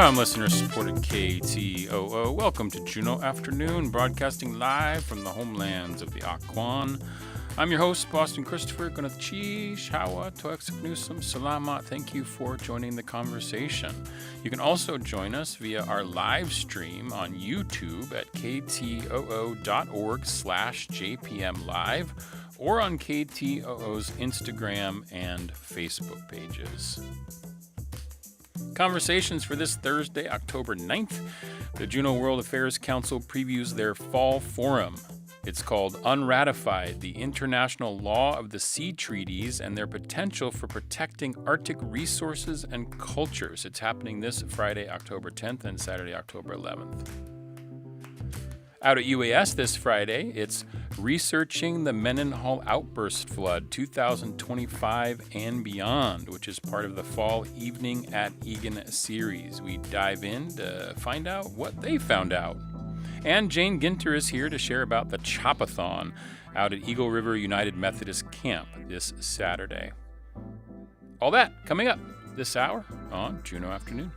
From listener-supported KTOO, welcome to Juneau Afternoon, broadcasting live from the homelands of the Aquan. I'm your host, Boston Christopher. Gunachish, Hawa, Toexik Nusum, Salamat. Thank you for joining the conversation. You can also join us via our live stream on YouTube at ktoo.org/JPMLive or on KTOO's Instagram and Facebook pages. Conversations for this Thursday, October 9th. The Juneau World Affairs Council previews their fall forum. It's called Unratified, the International Law of the Sea Treaties and Their Potential for Protecting Arctic Resources and Cultures. It's happening this Friday, October 10th and Saturday, October 11th. Out at UAS this Friday, it's Researching the Mendenhall Outburst Flood 2025 and Beyond, which is part of the Fall Evening at Egan series. We dive in to find out what they found out. And Jane Ginter is here to share about the Chop-a-Thon out at Eagle River United Methodist Camp this Saturday. All that coming up this hour on Juneau Afternoon.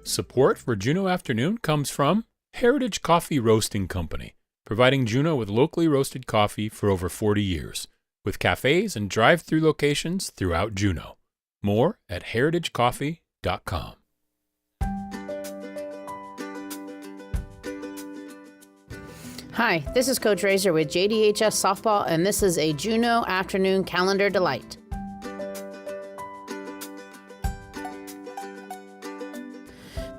Support for Juneau Afternoon comes from Heritage Coffee Roasting Company, providing Juneau with locally roasted coffee for over 40 years, with cafes and drive-through locations throughout Juneau. More at heritagecoffee.com. Hi, this is Coach Razor with JDHS Softball, and this is a Juneau Afternoon Calendar Delight.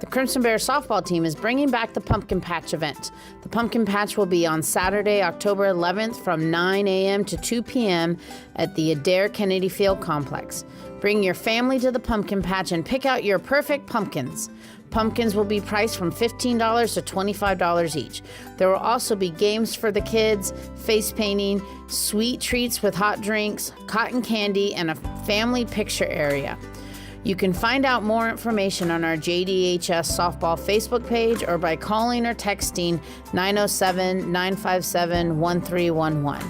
The Crimson Bear softball team is bringing back the Pumpkin Patch event. The Pumpkin Patch will be on Saturday, October 11th from 9 a.m. to 2 p.m. at the Adair Kennedy Field Complex. Bring your family to the Pumpkin Patch and pick out your perfect pumpkins. Pumpkins will be priced from $15 to $25 each. There will also be games for the kids, face painting, sweet treats with hot drinks, cotton candy, and a family picture area. You can find out more information on our JDHS Softball Facebook page or by calling or texting 907-957-1311.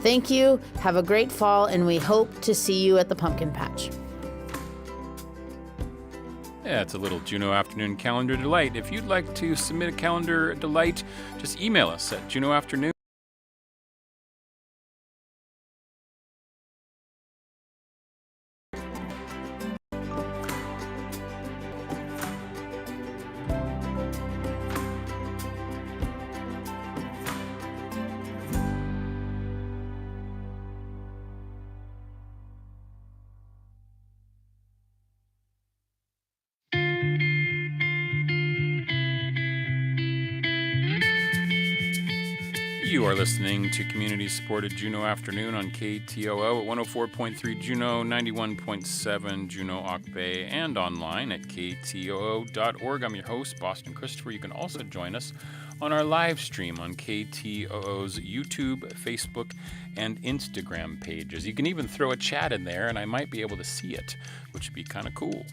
Thank you, have a great fall, and we hope to see you at the Pumpkin Patch. Yeah, it's a little Juneau Afternoon Calendar Delight. If you'd like to submit a Calendar Delight, just email us at juneauafternoon. You are listening to community-supported Juneau Afternoon on KTOO at 104.3 Juneau, 91.7 Juneau Auk Bay, and online at ktoo.org. I'm your host, Boston Christopher. You can also join us on our live stream on KTOO's YouTube, Facebook, and Instagram pages. You can even throw a chat in there, and I might be able to see it, which would be kind of cool.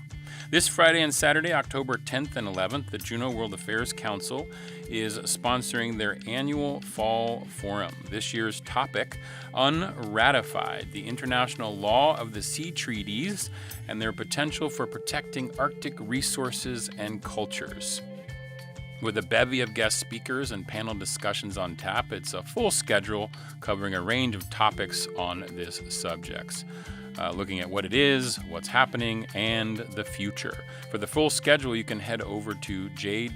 This Friday and Saturday, October 10th and 11th, the Juneau World Affairs Council is sponsoring their annual Fall Forum. This year's topic, Unratified, the International Law of the Sea Treaties and Their Potential for Protecting Arctic Resources and Cultures. With a bevy of guest speakers and panel discussions on tap, it's a full schedule covering a range of topics on this subject. Looking at what it is, what's happening, and the future. For the full schedule, you can head over to jwac.org.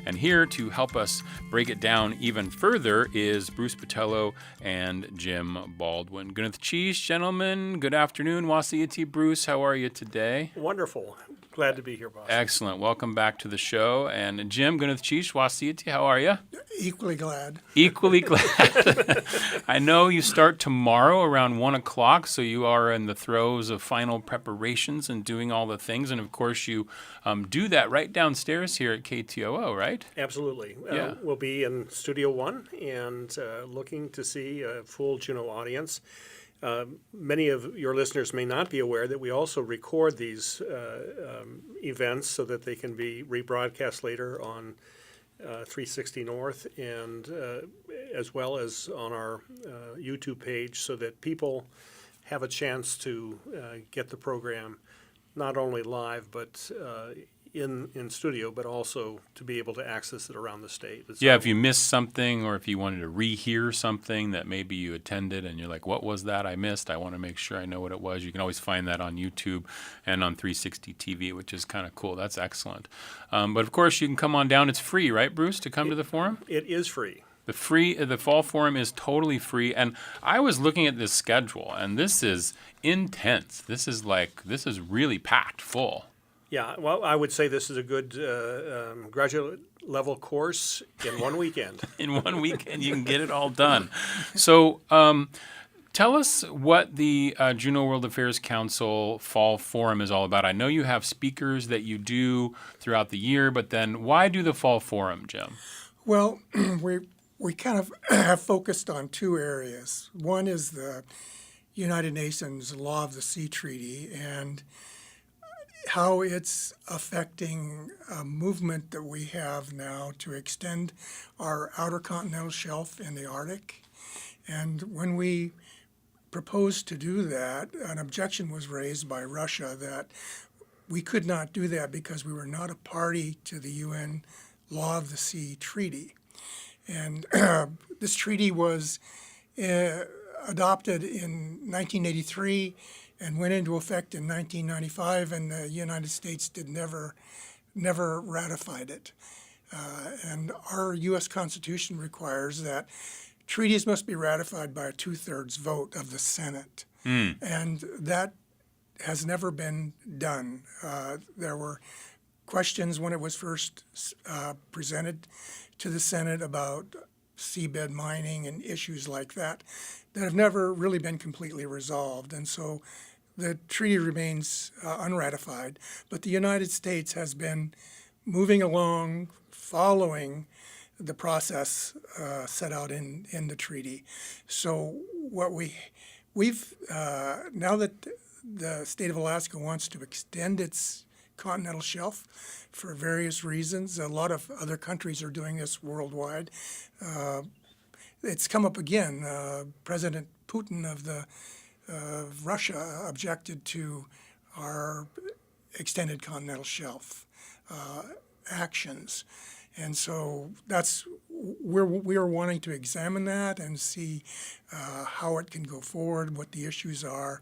And here to help us break it down even further is Bruce Botello and Jim Baldwin. Gunath Cheese, gentlemen, good afternoon. Wasiati Bruce, how are you today? Wonderful. Glad to be here, boss. Excellent. Welcome back to the show. And Jim, Gunath Cheese, Wasiati, how are you? Equally glad. Equally glad. I know you start tomorrow around 1 o'clock, so you are in the throes of final preparations and doing all the things. And, of course, you do that right downstairs here at KTOO, right? Absolutely. Yeah. We'll be in Studio 1 and looking to see a full Juneau audience. Many of your listeners may not be aware that we also record these events so that they can be rebroadcast later on 360 North, and as well as on our YouTube page, so that people have a chance to get the program not only live, but in studio, but also to be able to access it around the state. Yeah, if you missed something or if you wanted to rehear something that maybe you attended and you're like, what was that I missed? I want to make sure I know what it was. You can always find that on YouTube and on 360 TV, which is kind of cool. That's excellent. But of course, you can come on down. It's free, right, Bruce, to come to the forum? It is free. The fall forum is totally free, and I was looking at this schedule, and this is intense. This is really packed full. Yeah, well, I would say this is a good graduate level course in one weekend. In one weekend, you can get it all done. So tell us what the Juneau World Affairs Council Fall Forum is all about. I know you have speakers that you do throughout the year, but then why do the Fall Forum, Jim? Well, we kind of have focused on two areas. One is the United Nations Law of the Sea Treaty and how it's affecting a movement that we have now to extend our outer continental shelf in the Arctic. And when we proposed to do that, an objection was raised by Russia that we could not do that because we were not a party to the UN Law of the Sea Treaty. And this treaty was adopted in 1983 and went into effect in 1995, and the United States never ratified it. And our U.S. Constitution requires that treaties must be ratified by a 2/3 vote of the Senate. And that has never been done. There were questions when it was first presented to the Senate about seabed mining and issues like that have never really been completely resolved. And so the treaty remains unratified, but the United States has been moving along, following the process set out in the treaty. So what we've now that the state of Alaska wants to extend its continental shelf for various reasons, a lot of other countries are doing this worldwide. It's come up again. President Putin of Russia objected to our extended continental shelf actions. And so we are wanting to examine that and see how it can go forward, what the issues are.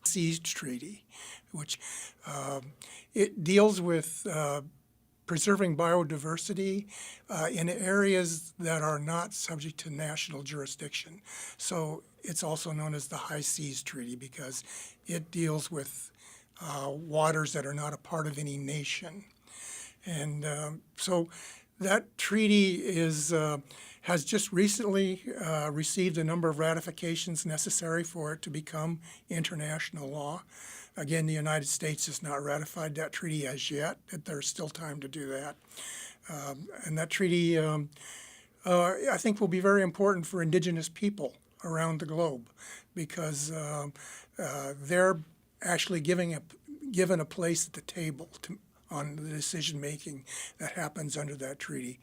Seas Treaty, which it deals with preserving biodiversity in areas that are not subject to national jurisdiction. So it's also known as the High Seas Treaty because it deals with waters that are not a part of any nation. And so that treaty has just recently received a number of ratifications necessary for it to become international law. Again, the United States has not ratified that treaty as yet, but there's still time to do that. And that treaty, I think, will be very important for Indigenous people around the globe because they're actually given a place at the table on the decision-making that happens under that treaty.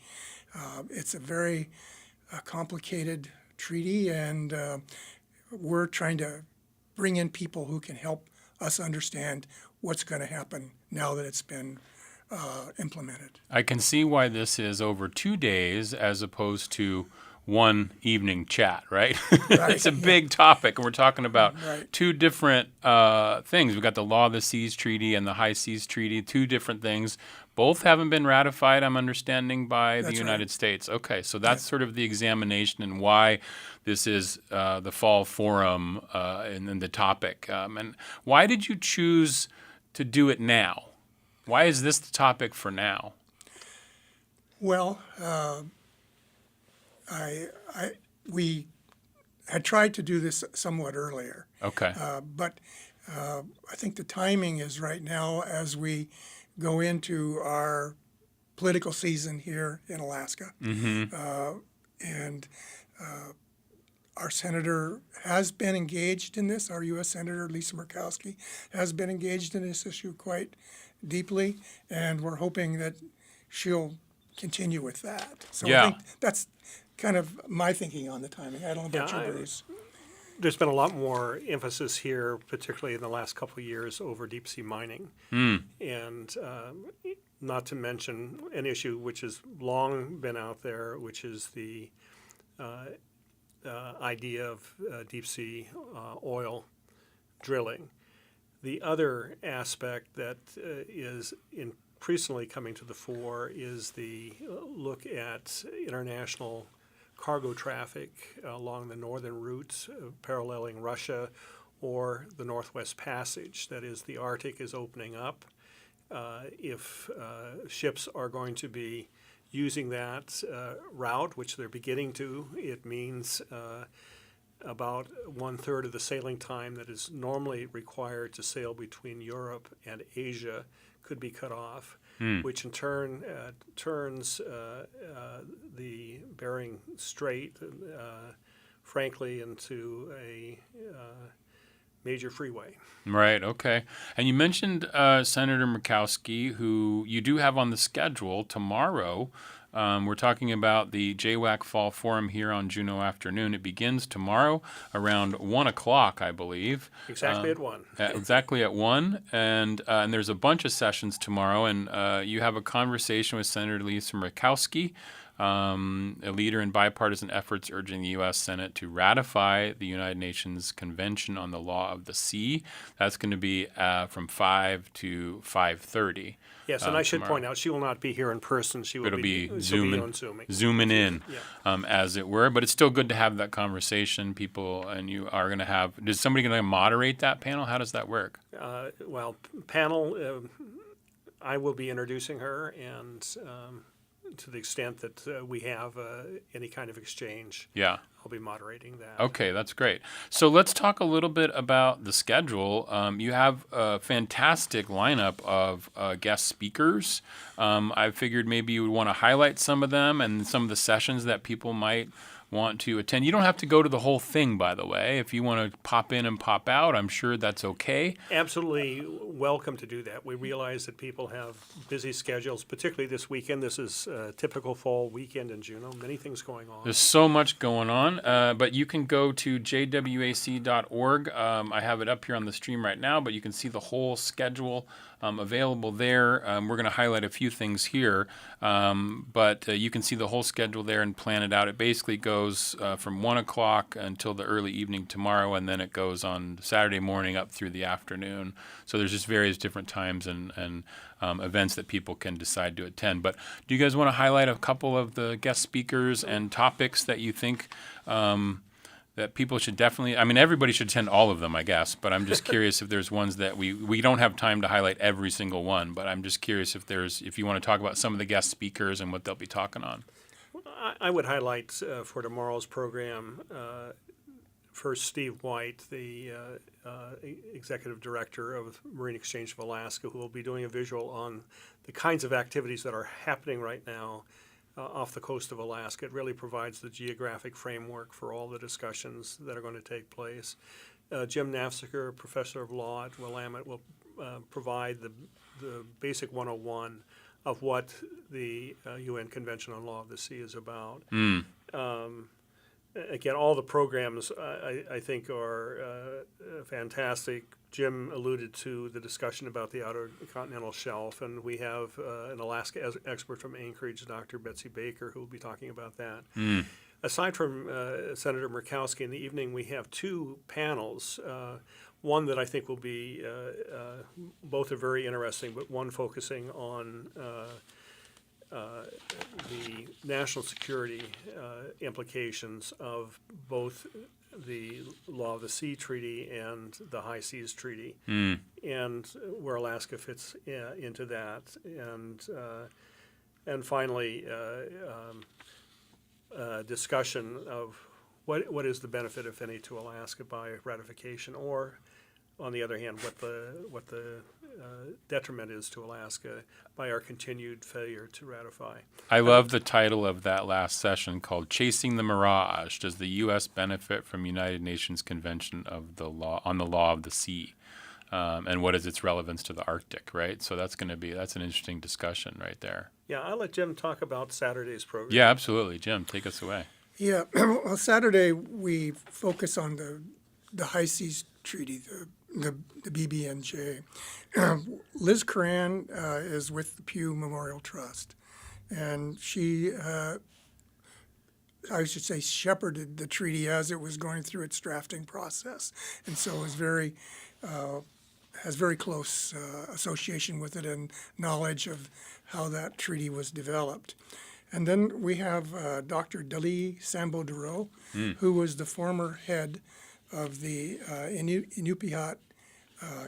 It's a very complicated treaty, and we're trying to bring in people who can help us understand what's going to happen now that it's been implemented. I can see why this is over 2 days as opposed to one evening chat, right? Right. It's a big topic, and we're talking about Right. two different things. We've got the Law of the Seas Treaty and the High Seas Treaty, two different things. Both haven't been ratified, I'm understanding, by the That's United right. States. Okay, so that's sort of the examination and why this is the Fall Forum and the topic. And why did you choose to do it now? Why is this the topic for now? Well, we had tried to do this somewhat earlier, Okay. but I think the timing is right now as we go into our political season here in Alaska. Mm-hmm. And Our senator has been engaged in this. Our U.S. Senator Lisa Murkowski has been engaged in this issue quite deeply, and we're hoping that she'll continue with that. So Yeah. I think that's kind of my thinking on the timing. I don't know about Yeah, you, Bruce. There's been a lot more emphasis here, particularly in the last couple of years, over deep sea mining. And not to mention an issue which has long been out there, which is the idea of deep sea oil drilling. The other aspect that is increasingly coming to the fore is the look at international cargo traffic along the northern routes paralleling Russia or the Northwest Passage. That is, the Arctic is opening up. If ships are going to be using that route, which they're beginning to, it means about 1/3 of the sailing time that is normally required to sail between Europe and Asia could be cut off, which in turn turns the Bering Strait, frankly, into a major freeway. Right, okay. And you mentioned Senator Murkowski, who you do have on the schedule tomorrow. We're talking about the JWAC Fall Forum here on Juneau Afternoon. It begins tomorrow around 1 o'clock, I believe. Exactly at 1. Exactly at 1. And there's a bunch of sessions tomorrow. And you have a conversation with Senator Lisa Murkowski, a leader in bipartisan efforts urging the U.S. Senate to ratify the United Nations Convention on the Law of the Sea. That's going to be from 5 to 5:30. Yes, and I should tomorrow. point out, she will not be here in person. She will It'll be zooming. zooming in, Yeah. as it were. But it's still good to have that conversation. People, and you are going to have. Is somebody going to moderate that panel? How does that work? Well, panel, I will be introducing her, and to the extent that we have any kind of exchange, Yeah. I'll be moderating that. Okay, that's great. So let's talk a little bit about the schedule. You have a fantastic lineup of guest speakers. I figured maybe you would want to highlight some of them and some of the sessions that people might want to attend. You don't have to go to the whole thing, by the way. If you want to pop in and pop out, I'm sure that's okay. Absolutely welcome to do that. We realize that people have busy schedules, particularly this weekend. This is a typical fall weekend in Juneau. Many things going on. There's so much going on, but you can go to jwac.org. I have it up here on the stream right now, but you can see the whole schedule available there. We're going to highlight a few things here, but you can see the whole schedule there and plan it out. It basically goes from 1 o'clock until the early evening tomorrow, and then it goes on Saturday morning up through the afternoon. So there's just various different times and events that people can decide to attend. But do you guys want to highlight a couple of the guest speakers and topics that you think that people should definitely, I mean, everybody should attend all of them, I guess, but I'm just curious if there's ones that we don't have time to highlight every single one, but I'm just curious if you want to talk about some of the guest speakers and what they'll be talking on. I would highlight for tomorrow's program, first Steve White, the Executive Director of Marine Exchange of Alaska, who will be doing a visual on the kinds of activities that are happening right now off the coast of Alaska. It really provides the geographic framework for all the discussions that are going to take place. Jim Nafziger, Professor of Law at Willamette, will provide the basic 101 of what the UN Convention on Law of the Sea is about. Again, all the programs I think are fantastic. Jim alluded to the discussion about the outer continental shelf, and we have an Alaska expert from Anchorage, Dr. Betsy Baker, who will be talking about that. Aside from Senator Murkowski in the evening, we have two panels. One that I think will be, both are very interesting, but one focusing on the national security implications of both the Law of the Sea Treaty and the High Seas Treaty, and where Alaska fits into that. And finally, discussion of what is the benefit, if any, to Alaska by ratification, or on the other hand, what the detriment is to Alaska by our continued failure to ratify. I love the title of that last session called "Chasing the Mirage: Does the U.S. Benefit from United Nations Convention of the Law on the Law of the Sea, and what is its relevance to the Arctic?" Right. So that's an interesting discussion right there. Yeah, I'll let Jim talk about Saturday's program. Yeah, absolutely, Jim. Take us away. Yeah, well, Saturday we focus on the High Seas Treaty, the BBNJ. Liz Curran is with the Pew Memorial Trust, and she, I should say, shepherded the treaty as it was going through its drafting process, and so is has very close association with it and knowledge of how that treaty was developed. And then we have Dr. Dali Sambo-Duro, who was the former head of the Inupiat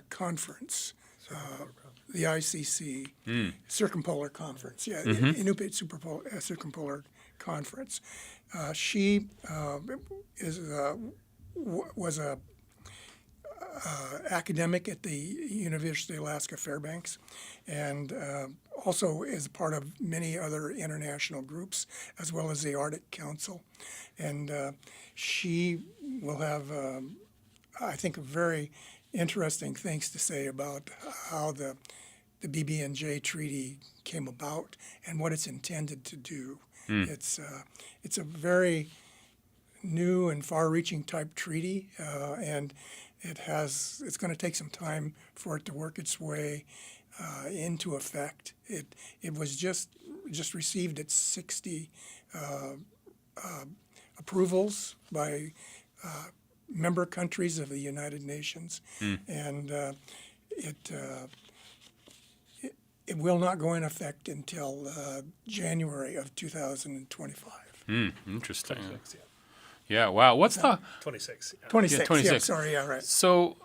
Conference, the ICC, Circumpolar Conference, Inupiat Circumpolar Conference. She was a academic at the University of Alaska Fairbanks, and also is part of many other international groups, as well as the Arctic Council. And she will have, I think, very interesting things to say about how the BBNJ treaty came about and what it's intended to do. It's a very new and far-reaching type treaty, and it's going to take some time for it to work its way into effect. It was just received its 60 approvals by member countries of the United Nations, and it will not go in effect until January of 2025. Interesting. 26, yeah. Yeah. Wow. What's the 26. Yeah. 26, 26. yeah, sorry, yeah, right. So?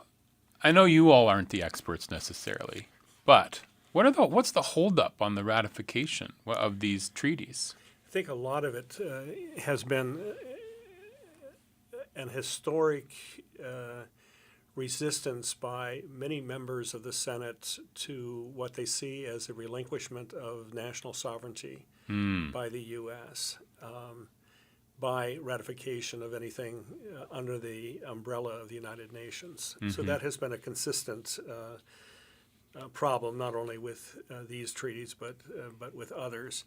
I know you all aren't the experts necessarily, but what's the holdup on the ratification of these treaties? I think a lot of it has been an historic resistance by many members of the Senate to what they see as a relinquishment of national sovereignty by the U.S. By ratification of anything under the umbrella of the United Nations. So that has been a consistent problem, not only with these treaties, but with others.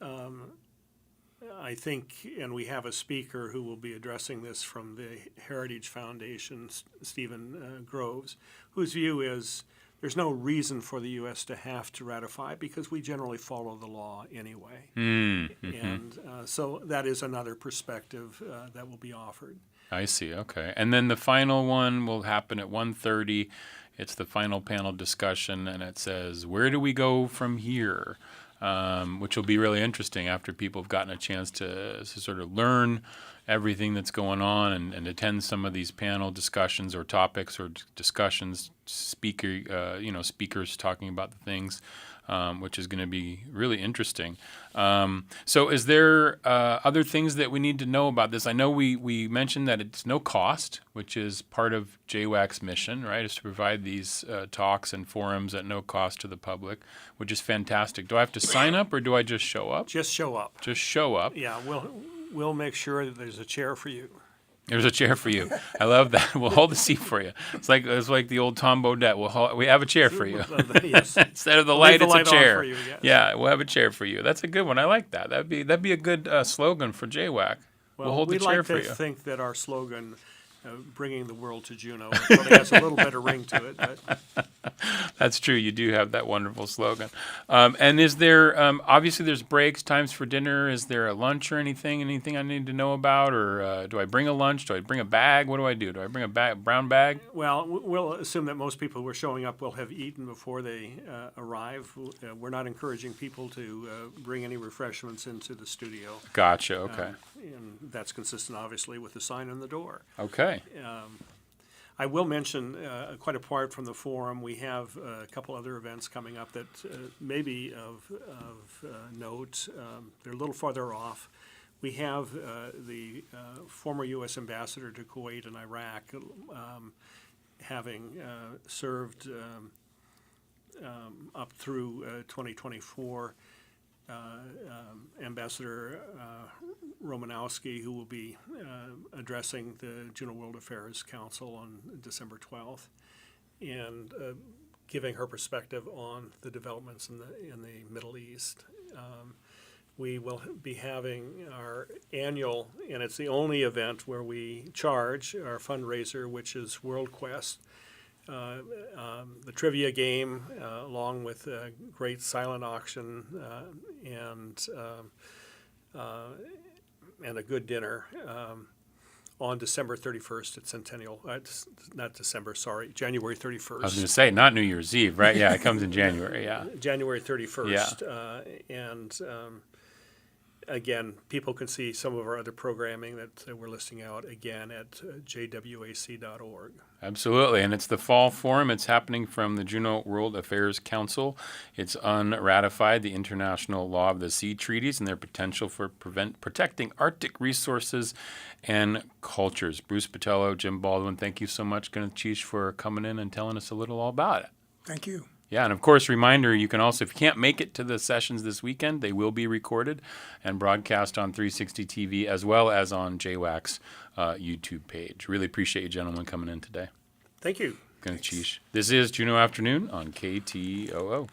I think, and we have a speaker who will be addressing this from the Heritage Foundation, Stephen Groves, whose view is there's no reason for the U.S. to have to ratify because we generally follow the law anyway. And so that is another perspective that will be offered. I see. Okay. And then the final one will happen at 1:30. It's the final panel discussion, and it says, "Where do we go from here?" Which will be really interesting after people have gotten a chance to sort of learn everything that's going on and attend some of these panel discussions or topics or discussions, speakers talking about the things, which is going to be really interesting. So is there other things that we need to know about this? I know we mentioned that it's no cost, which is part of JWAC's mission, right, is to provide these talks and forums at no cost to the public, which is fantastic. Do I have to sign up or do I just show up? Just show up. Just show up. Yeah, we'll make sure that there's a chair for you. There's a chair for you. I love that. We'll hold a seat for you. It's like the old Tom Bodette. We have a chair for you. Yes. Instead of the We'll light, leave the it's a light on chair. for you, yes. Yeah, we'll have a chair for you. That's a good one. I like that. That'd be a good slogan for JWAC. We'll hold the we'd chair like for to you. think that our slogan, bringing the world to Juneau, probably has a little bit of ring to it. But That's true. You do have that wonderful slogan. And is there, obviously there's breaks, times for dinner. Is there a lunch or anything I need to know about? Or do I bring a lunch? Do I bring a bag? What do I do? Do I bring a brown bag? well, we'll assume that most people who are showing up will have eaten before they arrive. We're not encouraging people to bring any refreshments into the studio. Gotcha. Okay. And that's consistent, obviously, with the sign on the door. Okay. I will mention, quite apart from the forum, we have a couple other events coming up that may be of note. They're a little farther off. We have the former U.S. ambassador to Kuwait and Iraq having served up through 2024. Ambassador Romanowski, who will be addressing the Juneau World Affairs Council on December 12th, and giving her perspective on the developments in the Middle East. We will be having our annual, and it's the only event where we charge, our fundraiser, which is World Quest. The trivia game, along with a great silent auction and a good dinner on December 31st at Centennial. Not December, sorry, January 31st. I was going to say, not New Year's Eve, right? Yeah, it comes in January, yeah. January 31st. And again, people can see some of our other programming that we're listing out again at jwac.org. Absolutely, and it's the fall forum. It's happening from the Juneau World Affairs Council. It's unratified, the International Law of the Sea Treaties and their potential for protecting Arctic resources and cultures. Bruce Botello, Jim Baldwin, thank you so much, Gunachish, for coming in and telling us a little all about it. Thank you. Yeah, and of course, reminder, you can also, if you can't make it to the sessions this weekend, they will be recorded and broadcast on 360 TV as well as on JWAC's YouTube page. Really appreciate you gentlemen coming in today. Thank you. Gunachish. This is Juneau Afternoon on KTOO.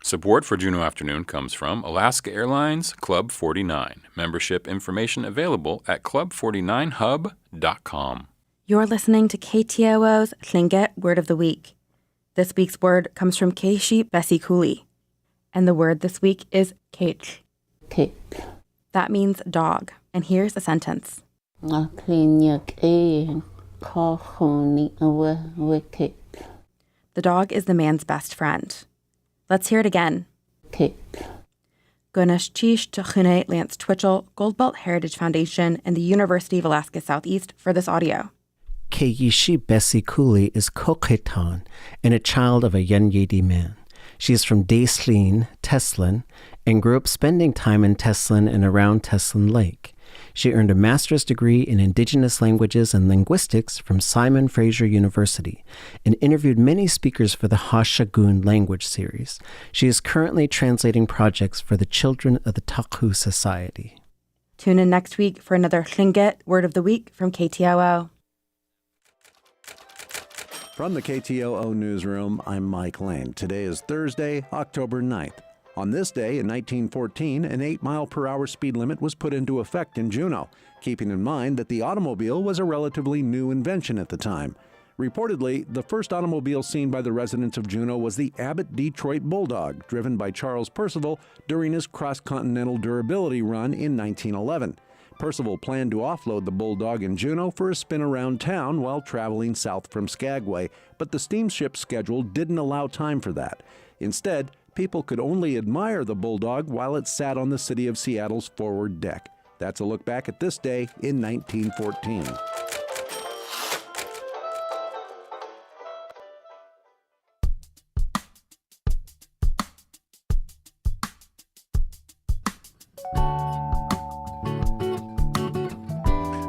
Support for Juneau Afternoon comes from Alaska Airlines Club 49. Membership information available at club49hub.com. You're listening to KTOO's Tlingit Word of the Week. This week's word comes from Keishi Bessie Cooley. And the word this week is kate. Kate. That means dog. And here's a sentence. The dog is the man's best friend. Let's hear it again. Kate. Gunachish Chune Lance Twitchell, Goldbelt Heritage Foundation, and the University of Alaska Southeast for this audio. Keishi Bessie Cooley is Chop-a-Thon and a child of a Yenyedi man. She is from Daysleen, Teslin, and grew up spending time in Teslin and around Teslin Lake. She earned a master's degree in Indigenous Languages and Linguistics from Simon Fraser University and interviewed many speakers for the Hashagun language series. She is currently translating projects for the children of the Takhu Society. Tune in next week for another Tlingit Word of the Week from KTOO. From the KTOO newsroom, I'm Mike Lane. Today is Thursday, October 9th. On this day in 1914, an 8-mile-per-hour speed limit was put into effect in Juneau, keeping in mind that the automobile was a relatively new invention at the time. Reportedly, the first automobile seen by the residents of Juneau was the Abbott Detroit Bulldog, driven by Charles Percival during his cross-continental durability run in 1911. Percival planned to offload the Bulldog in Juneau for a spin around town while traveling south from Skagway, but the steamship schedule didn't allow time for that. Instead, people could only admire the Bulldog while it sat on the city of Seattle's forward deck. That's a look back at this day in 1914.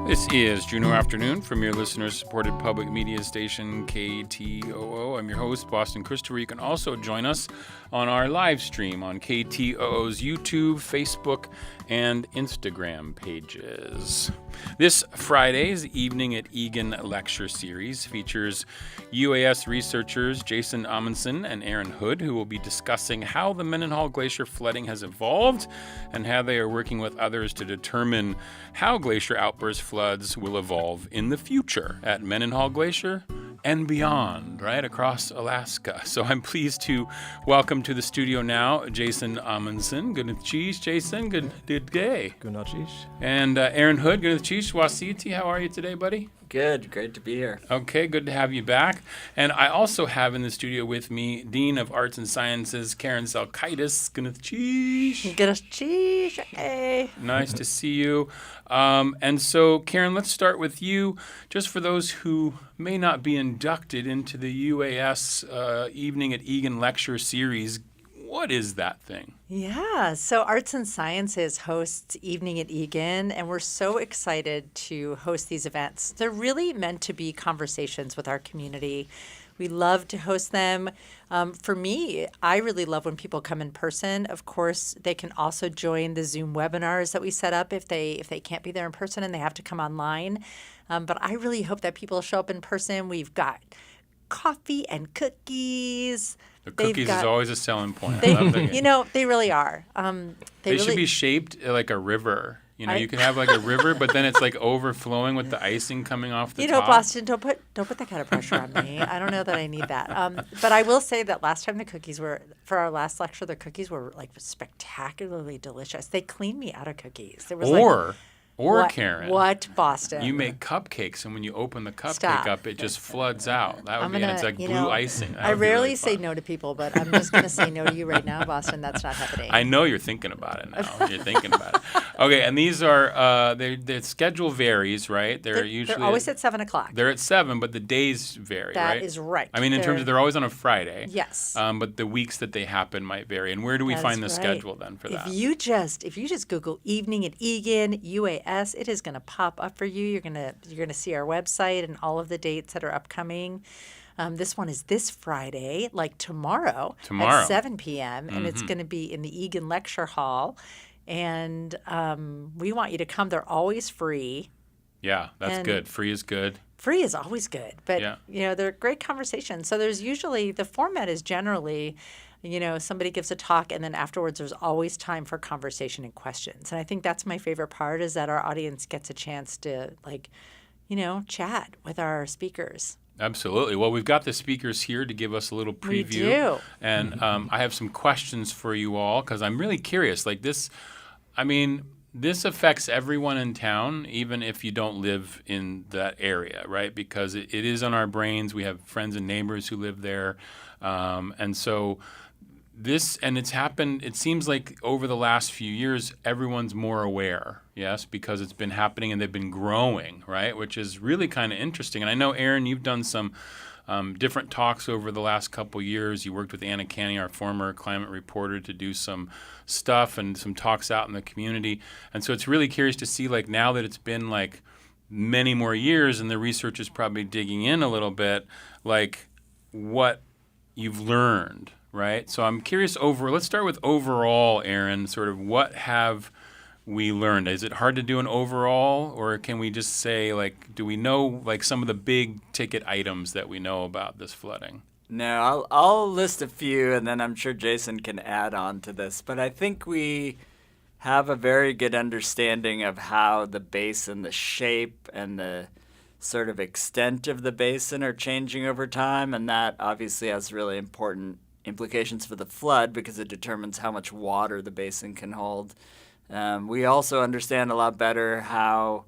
This is Juneau Afternoon from your listener-supported public media station, KTOO. I'm your host, Boston Christopher. You can also join us on our live stream on KTOO's YouTube, Facebook, and Instagram pages. This Friday's Evening at Egan lecture series features UAS researchers Jason Amundsen and Aaron Hood, who will be discussing how the Mendenhall Glacier flooding has evolved and how they are working with others to determine how glacier outburst floods will evolve in the future at Mendenhall Glacier and beyond, right across Alaska. So I'm pleased to welcome to the studio now Jason Amundsen. Good cheese, Jason. Good day. Good cheese. And Aaron Hood. Good cheese. Wasiti. How are you today, buddy? Good. Great to be here. Okay, good to have you back. And I also have in the studio with me Dean of Arts and Sciences, Karen Salkaitis. Good cheese. Good cheese. Hey. Nice to see you. And so, Karen, let's start with you. Just for those who may not be inducted into the UAS Evening at Egan lecture series, what is that thing? Yeah, so Arts and Sciences hosts Evening at Egan, and we're so excited to host these events. They're really meant to be conversations with our community. We love to host them. For me, I really love when people come in person. Of course, they can also join the Zoom webinars that we set up if they can't be there in person and they have to come online. But I really hope that people show up in person. We've got coffee and cookies. The cookies is always a selling point. They, I love them. you know, they really are. They should be shaped like a river. You know, you can have like a river, but then it's like overflowing with the icing coming off the top. You know, Boston, don't put that kind of pressure on me. I don't know that I need that. But I will say that last time for our last lecture, the cookies were like spectacularly delicious. They cleaned me out of cookies. There was Or Karen, what, Boston? you make cupcakes, and when you open the cupcake up, it just floods out. That would and it's like blue icing. I rarely say no to people, but I'm just going to say no to you right now, Boston. That's not happening. I know you're thinking about it now. You're thinking about it. Okay, and these are their schedule varies, right? They're always at 7:00. They're at 7, but the days vary, right? That is right. I mean, in terms of they're always on a Friday. Yes. But the weeks that they happen might vary. And where do we find the schedule then for that? If you just Google Evening at Egan, UAS, it is going to pop up for you. You're gonna see our website and all of the dates that are upcoming. This one is this Friday, like tomorrow. At 7 p.m. And it's going to be in the Egan Lecture Hall. And we want you to come. They're always free. Yeah, that's good. Free is good. Free is always good. But, they're great conversations. So there's usually, the format is generally, somebody gives a talk and then afterwards there's always time for conversation and questions. And I think that's my favorite part is that our audience gets a chance to, chat with our speakers. Absolutely. Well, we've got the speakers here to give us a little preview. We do. And I have some questions for you all because I'm really curious. Like this, this affects everyone in town, even if you don't live in that area, right? Because it is on our brains. We have friends and neighbors who live there. And so it's happened, it seems like over the last few years, everyone's more aware, yes, because it's been happening and they've been growing, right? Which is really kind of interesting. And I know, Aaron, you've done some different talks over the last couple years. You worked with Anna Canny, our former climate reporter, to do some stuff and some talks out in the community. And so it's really curious to see, like, now that it's been like many more years and the research is probably digging in a little bit, like what you've learned, right? So I'm curious let's start with overall, Aaron, sort of what have we learned? Is it hard to do an overall, or can we just say, like, do we know, like, some of the big ticket items that we know about this flooding? No, I'll list a few, and then I'm sure Jason can add on to this. But I think we have a very good understanding of how the basin, the shape, and the sort of extent of the basin are changing over time, and that obviously has really important implications for the flood because it determines how much water the basin can hold. We also understand a lot better how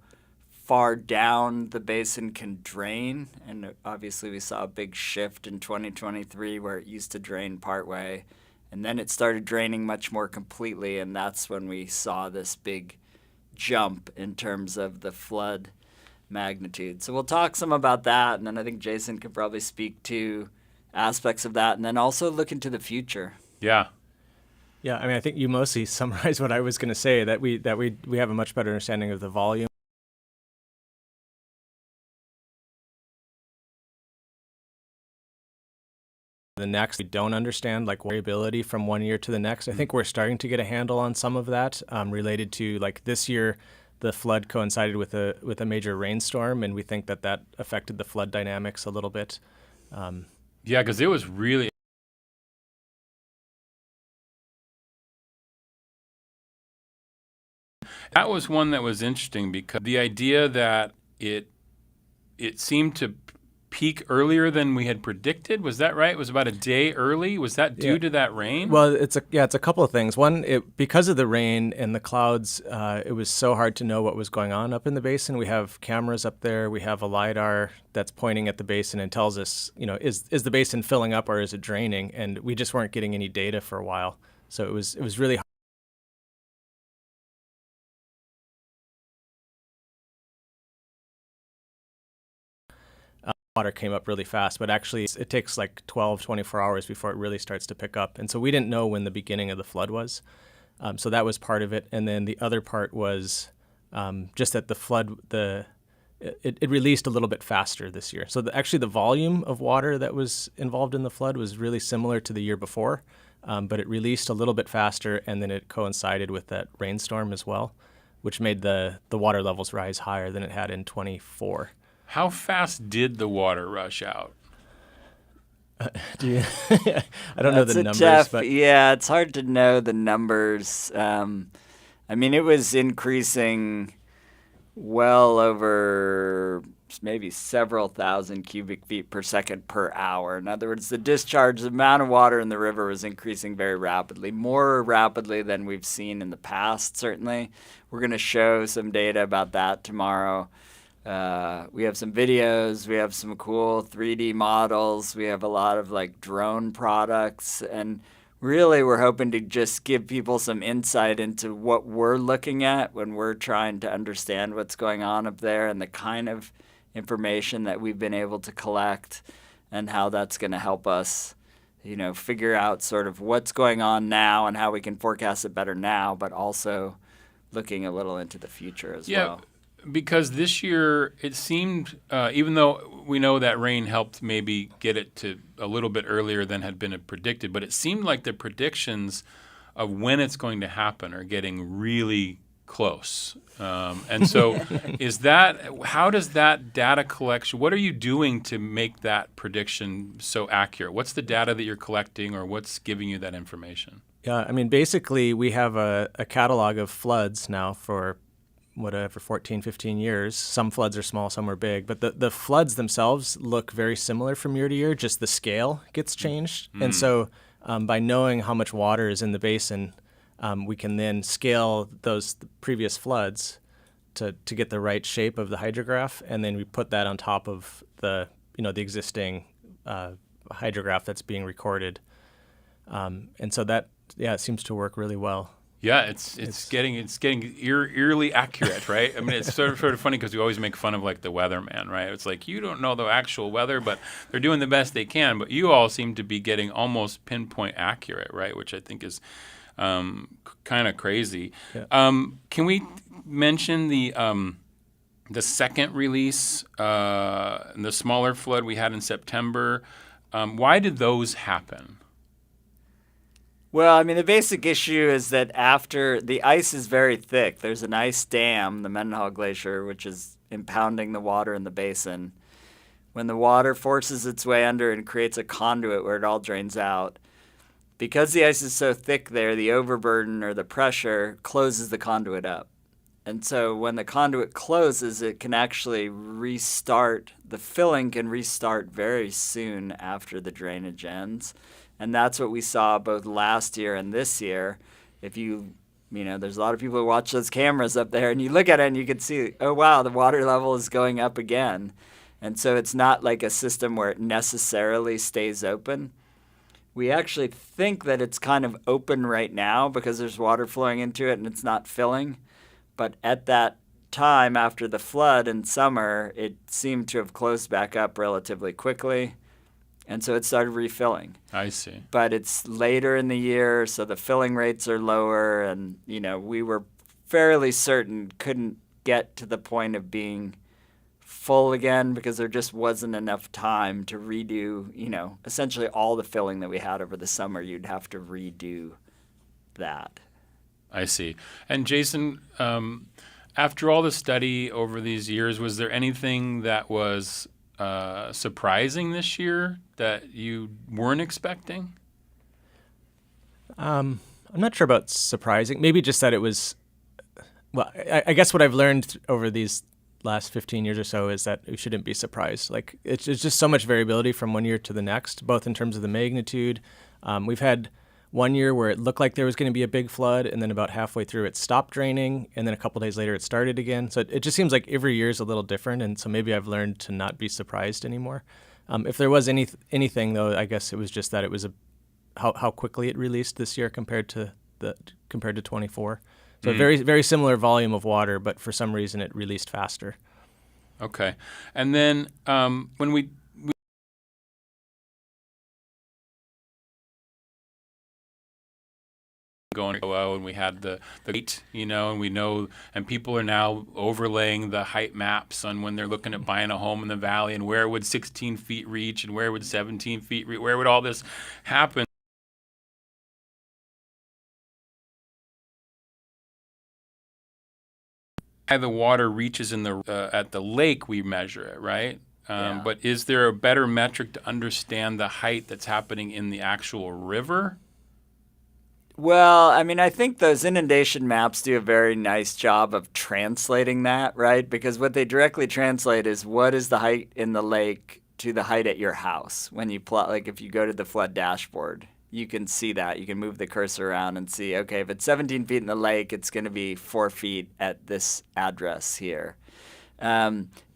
far down the basin can drain, and obviously we saw a big shift in 2023 where it used to drain partway, and then it started draining much more completely, and that's when we saw this big jump in terms of the flood magnitude. So we'll talk some about that, and then I think Jason could probably speak to aspects of that, and then also look into the future. Yeah. Yeah, I think you mostly summarized what I was going to say, that we have a much better understanding of the volume. The next, we don't understand, like, variability from one year to the next. I think we're starting to get a handle on some of that related to, like, this year, the flood coincided with a major rainstorm, and we think that affected the flood dynamics a little bit. Yeah, because it was really... That was one that was interesting because the idea that it seemed to peak earlier than we had predicted, was that right? It was about a day early. Was that due to that rain? Well, it's a couple of things. One, because of the rain and the clouds, it was so hard to know what was going on up in the basin. We have cameras up there. We have a LiDAR that's pointing at the basin and tells us, is the basin filling up or is it draining? And we just weren't getting any data for a while. So it was really hard. Water came up really fast, but actually it takes like 12, 24 hours before it really starts to pick up. And so we didn't know when the beginning of the flood was. So that was part of it. And then the other part was just that the flood, the it released a little bit faster this year. So actually the volume of water that was involved in the flood was really similar to the year before, but it released a little bit faster, and then it coincided with that rainstorm as well, which made the water levels rise higher than it had in 24. How fast did the water rush out? I don't know the numbers, but yeah, it's hard to know the numbers. I mean, it was increasing well over maybe several thousand cubic feet per second per hour. In other words, the amount of water in the river was increasing very rapidly, more rapidly than we've seen in the past, certainly. We're going to show some data about that tomorrow. We have some videos, we have some cool 3D models, we have a lot of like drone products, and really we're hoping to just give people some insight into what we're looking at when we're trying to understand what's going on up there and the kind of information that we've been able to collect and how that's going to help us, figure out sort of what's going on now and how we can forecast it better now, but also looking a little into the future as well. Because this year it seemed, even though we know that rain helped maybe get it to a little bit earlier than had been predicted, but it seemed like the predictions of when it's going to happen are getting really close. And so how does that data collection, what are you doing to make that prediction so accurate? What's the data that you're collecting, or what's giving you that information? Yeah, I mean, basically we have a catalog of floods now for 14, 15 years. Some floods are small, some are big, but the floods themselves look very similar from year to year, just the scale gets changed. And so by knowing how much water is in the basin, we can then scale those previous floods to get the right shape of the hydrograph, and then we put that on top of the existing hydrograph that's being recorded. And so that, it seems to work really well. Yeah, it's getting eerily accurate, right? I mean, it's sort of funny because we always make fun of like the weatherman, right? It's like you don't know the actual weather, but they're doing the best they can. But you all seem to be getting almost pinpoint accurate, right? Which I think is kind of crazy. Yeah. Can we mention the second release, the smaller flood we had in September? Why did those happen? Well, I mean, the basic issue is that after the ice is very thick, there's an ice dam, the Mendenhall Glacier, which is impounding the water in the basin. When the water forces its way under and creates a conduit where it all drains out, because the ice is so thick there, the overburden or the pressure closes the conduit up. And so when the conduit closes, it can actually restart. The filling can restart very soon after the drainage ends. And that's what we saw both last year and this year. If there's a lot of people who watch those cameras up there, and you look at it and you can see, oh, wow, the water level is going up again. And so it's not like a system where it necessarily stays open. We actually think that it's kind of open right now because there's water flowing into it and it's not filling. But at that time, after the flood in summer, it seemed to have closed back up relatively quickly. And so it started refilling. I see. But it's later in the year, so the filling rates are lower. And, we were fairly certain couldn't get to the point of being full again because there just wasn't enough time to redo, essentially all the filling that we had over the summer. You'd have to redo that. I see. And Jason, after all the study over these years, was there anything that was surprising this year that you weren't expecting? I'm not sure about surprising. Maybe just that it was, well, I guess what I've learned over these last 15 years or so is that we shouldn't be surprised. Like it's just so much variability from one year to the next, both in terms of the magnitude. We've had one year where it looked like there was going to be a big flood, and then about halfway through it stopped draining, and then a couple days later it started again. So it just seems like every year is a little different, and so maybe I've learned to not be surprised anymore. If there was anything, though, I guess it was just that it was how quickly it released this year compared to 24. So very, very similar volume of water, but for some reason it released faster. Okay. And then when we going and we had the height, and we know, and people are now overlaying the height maps on when they're looking at buying a home in the valley, and where would 16 feet reach and where would 17 feet reach, where would all this happen? The water reaches in the at the lake, we measure it, right? But is there a better metric to understand the height that's happening in the actual river? Well, I mean, I think those inundation maps do a very nice job of translating that, right? Because what they directly translate is what is the height in the lake to the height at your house. When you plot, like if you go to the flood dashboard, you can see that. You can move the cursor around and see, okay, if it's 17 feet in the lake, it's going to be 4 feet at this address here.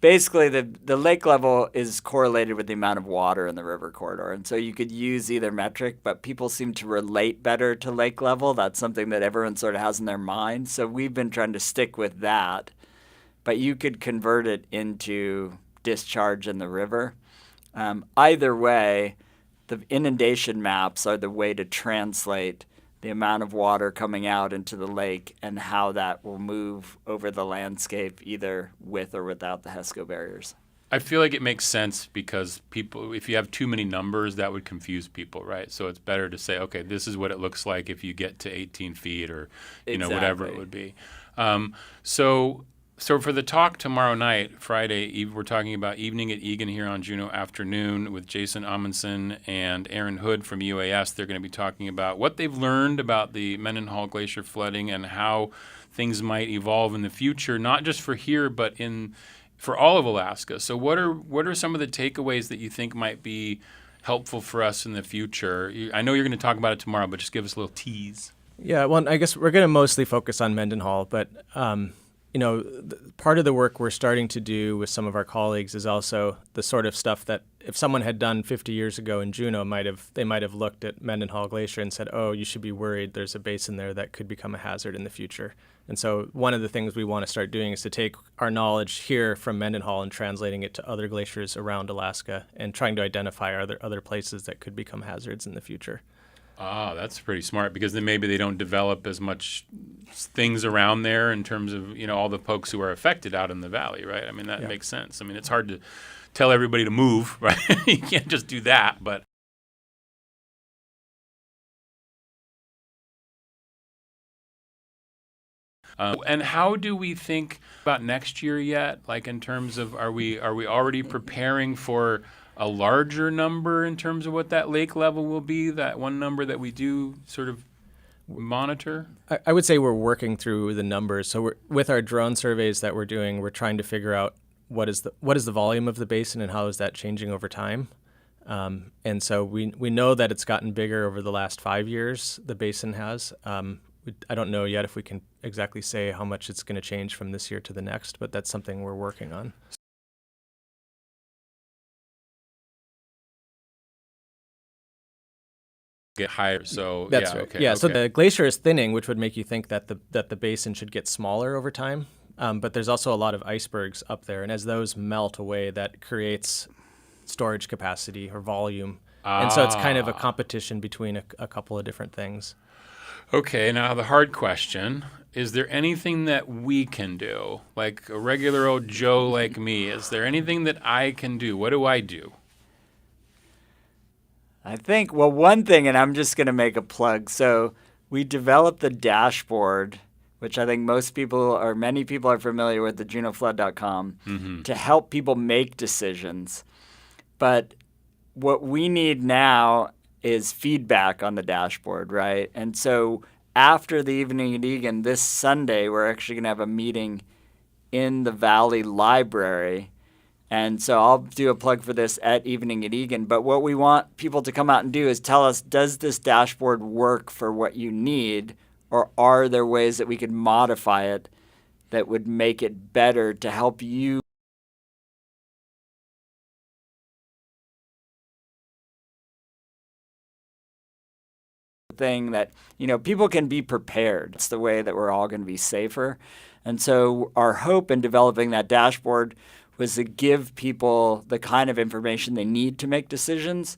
Basically, the lake level is correlated with the amount of water in the river corridor. And so you could use either metric, but people seem to relate better to lake level. That's something that everyone sort of has in their mind. So we've been trying to stick with that. But you could convert it into discharge in the river. Either way, the inundation maps are the way to translate the amount of water coming out into the lake and how that will move over the landscape either with or without the HESCO barriers. I feel like it makes sense because people, if you have too many numbers, that would confuse people, right? So it's better to say, okay, this is what it looks like if you get to 18 feet or, whatever it would be. So for the talk tomorrow night, Friday, we're talking about Evening at Egan here on Juneau Afternoon with Jason Amundsen and Aaron Hood from UAS. They're going to be talking about what they've learned about the Mendenhall Glacier flooding and how things might evolve in the future, not just for here, but for all of Alaska. So what are some of the takeaways that you think might be helpful for us in the future? I know you're going to talk about it tomorrow, but just give us a little tease. Yeah, well, I guess we're going to mostly focus on Mendenhall, but part of the work we're starting to do with some of our colleagues is also the sort of stuff that if someone had done 50 years ago in Juneau, they might have looked at Mendenhall Glacier and said, oh, you should be worried. There's a basin there that could become a hazard in the future. And so one of the things we want to start doing is to take our knowledge here from Mendenhall and translating it to other glaciers around Alaska and trying to identify other places that could become hazards in the future. Ah, that's pretty smart because then maybe they don't develop as much things around there in terms of, all the folks who are affected out in the valley, right? I mean, that makes sense. I mean, it's hard to tell everybody to move, right? You can't just do that, but. And how do we think about next year yet? Like in terms of, are we already preparing for a larger number in terms of what that lake level will be, that one number that we do sort of monitor? I would say we're working through the numbers. So with our drone surveys that we're doing, we're trying to figure out what is the volume of the basin and how is that changing over time. And so we know that it's gotten bigger over the last 5 years, the basin has. I don't know yet if we can exactly say how much it's going to change from this year to the next, but that's something we're working on. Get higher, so that's right. Okay, yeah. okay. So the glacier is thinning, which would make you think that the basin should get smaller over time. But there's also a lot of icebergs up there, and as those melt away, that creates storage capacity or volume, and so it's kind of a competition between a couple of different things. Okay, now the hard question: is there anything that we can do, like a regular old Joe like me? Is there anything that I can do? What do I do? I think, well, one thing, and I'm just going to make a plug. So we developed the dashboard, which I think many people are familiar with, the JuneauFlood.com, to help people make decisions. But what we need now is feedback on the dashboard, right? And so after the Evening at Egan this Sunday, we're actually going to have a meeting in the Valley Library. And so I'll do a plug for this at Evening at Egan. But what we want people to come out and do is tell us, does this dashboard work for what you need? Or are there ways that we could modify it that would make it better to help you? Thing that, people can be prepared. It's the way that we're all going to be safer. And so our hope in developing that dashboard was to give people the kind of information they need to make decisions.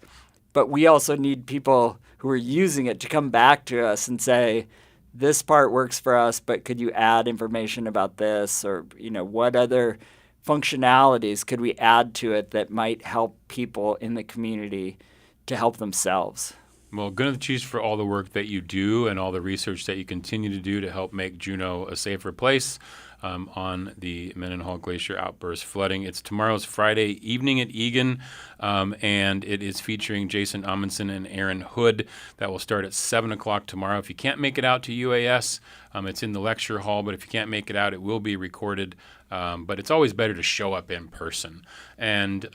But we also need people who are using it to come back to us and say, this part works for us, but could you add information about this? Or, what other functionalities could we add to it that might help people in the community to help themselves? Well, good to Chiefs for all the work that you do and all the research that you continue to do to help make Juneau a safer place on the Mendenhall Glacier outburst flooding. It's tomorrow's Friday evening at Egan, and it is featuring Jason Amundsen and Aaron Hood. That will start at 7 o'clock tomorrow. If you can't make it out to UAS, it's in the lecture hall, but if you can't make it out, it will be recorded. But it's always better to show up in person. And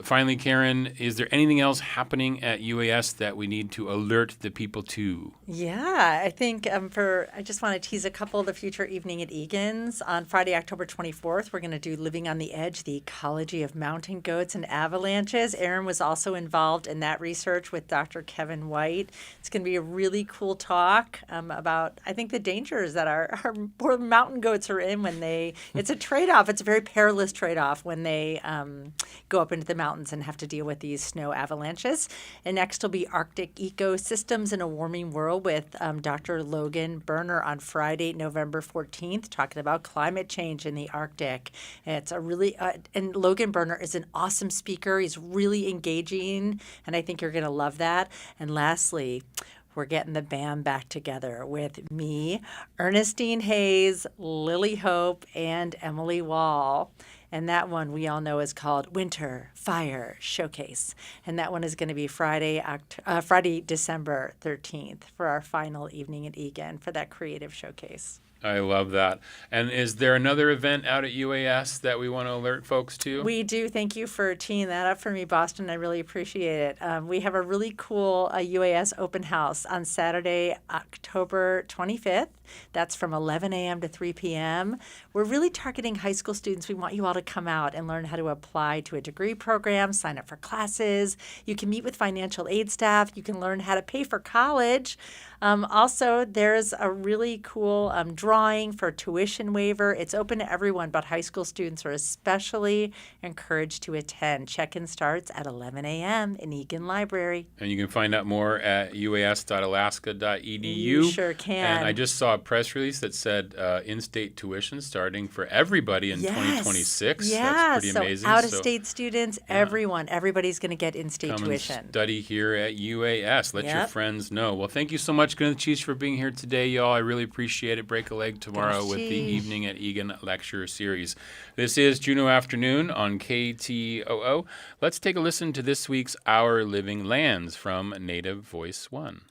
finally, Karen, is there anything else happening at UAS that we need to alert the people to? Yeah, I think I just want to tease a couple of the future evening at Egan's. On Friday, October 24th, we're going to do Living on the Edge, the ecology of mountain goats and avalanches. Aaron was also involved in that research with Dr. Kevin White. It's going to be a really cool talk about, I think, the dangers that our poor mountain goats are in when it's a trade-off. It's a very perilous trade-off when they go up into the mountains and have to deal with these snow avalanches. And next will be Arctic Ecosystems in a Warming World with Dr. Logan Berner on Friday, November 14th, talking about climate change in the Arctic. It's a really and Logan Berner is an awesome speaker. He's really engaging, and I think you're going to love that. And lastly, we're getting the band back together with me, Ernestine Hayes, Lily Hope, and Emily Wall. And that one we all know is called Winter Fire Showcase. And that one is going to be Friday, December 13th for our final evening at Egan for that creative showcase. I love that. And is there another event out at UAS that we want to alert folks to? We do. Thank you for teeing that up for me, Boston. I really appreciate it. We have a really cool UAS open house on Saturday, October 25th. That's from 11 a.m. to 3 p.m. We're really targeting high school students. We want you all to come out and learn how to apply to a degree program, sign up for classes. You can meet with financial aid staff. You can learn how to pay for college. Also, there's a really cool drawing for tuition waiver. It's open to everyone, but high school students are especially encouraged to attend. Check-in starts at 11 a.m. in Egan Library. And you can find out more at uas.alaska.edu. You sure can. And I just saw a press release that said in-state tuition starting for everybody in 2026. Yeah, that's pretty amazing. So out-of-state students, everybody's going to get in-state tuition. And study here at UAS. Let your friends know. Well, thank you so much, Good Chiefs, for being here today, y'all. I really appreciate it. Break a leg tomorrow with the Evening at Egan lecture series. This is Juneau Afternoon on KTOO. Let's take a listen to this week's Our Living Lands from Native Voice One.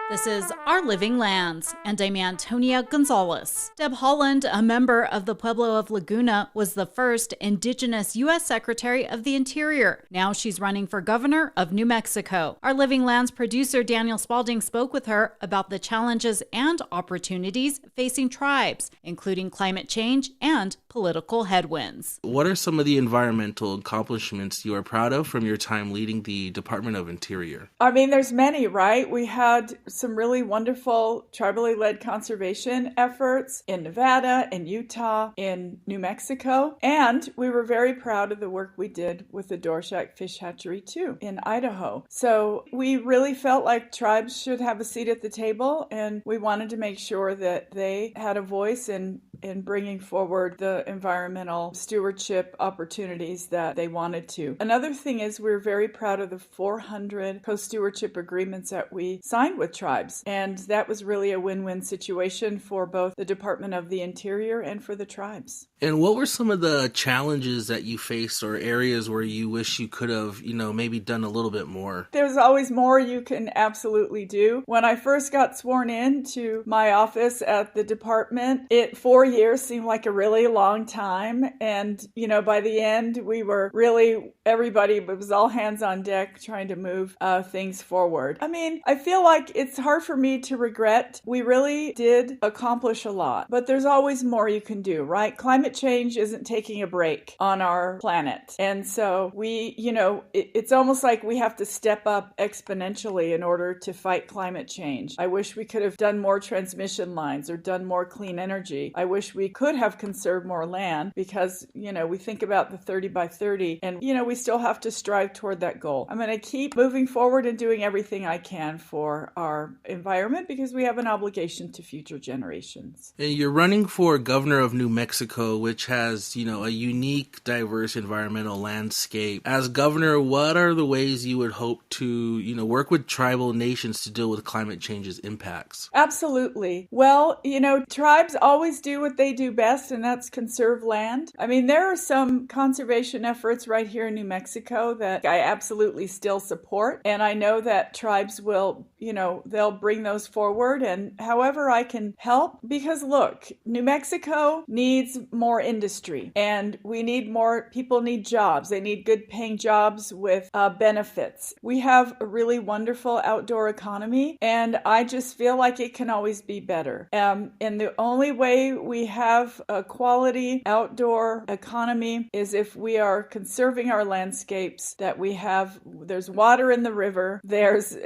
This is Our Living Lands, and I'm Antonia Gonzalez. Deb Holland, a member of the Pueblo of Laguna, was the first Indigenous U.S. Secretary of the Interior. Now she's running for governor of New Mexico. Our Living Lands producer Daniel Spalding spoke with her about the challenges and opportunities facing tribes, including climate change and political headwinds. What are some of the environmental accomplishments you are proud of from your time leading the Department of Interior? I mean, there's many, right? We had some really wonderful tribally led conservation efforts in Nevada, in Utah, in New Mexico. And we were very proud of the work we did with the Dorshak Fish Hatchery too in Idaho. So we really felt like tribes should have a seat at the table, and we wanted to make sure that they had a voice in bringing forward the environmental stewardship opportunities that they wanted to. Another thing is we're very proud of the 400 co-stewardship agreements that we signed with tribes. And that was really a win-win situation for both the Department of the Interior and for the tribes. And what were some of the challenges that you faced or areas where you wish you could have, maybe done a little bit more? There's always more you can absolutely do. When I first got sworn in to my office at the department, 4 years seemed like a really long time. And, by the end, we were really, everybody was all hands on deck trying to move things forward. I mean, I feel like it's hard for me to regret. We really did accomplish a lot, but there's always more you can do, right? Climate change isn't taking a break on our planet. And so it's almost like we have to step up exponentially in order to fight climate change. I wish we could have done more transmission lines or done more clean energy. I wish we could have conserved more land because, we think about the 30 by 30 and, we still have to strive toward that goal. I'm going to keep moving forward and doing everything I can for our our environment because we have an obligation to future generations. And you're running for governor of New Mexico, which has, a unique, diverse environmental landscape. As governor, what are the ways you would hope to, work with tribal nations to deal with climate change's impacts? Absolutely. Well, tribes always do what they do best, and that's conserve land. I mean, there are some conservation efforts right here in New Mexico that I absolutely still support. And I know that tribes will, they'll bring those forward. And however I can help, because look, New Mexico needs more industry, and people need jobs. They need good paying jobs with benefits. We have a really wonderful outdoor economy, and I just feel like it can always be better. And the only way we have a quality outdoor economy is if we are conserving our landscapes, that there's water in the river, there's,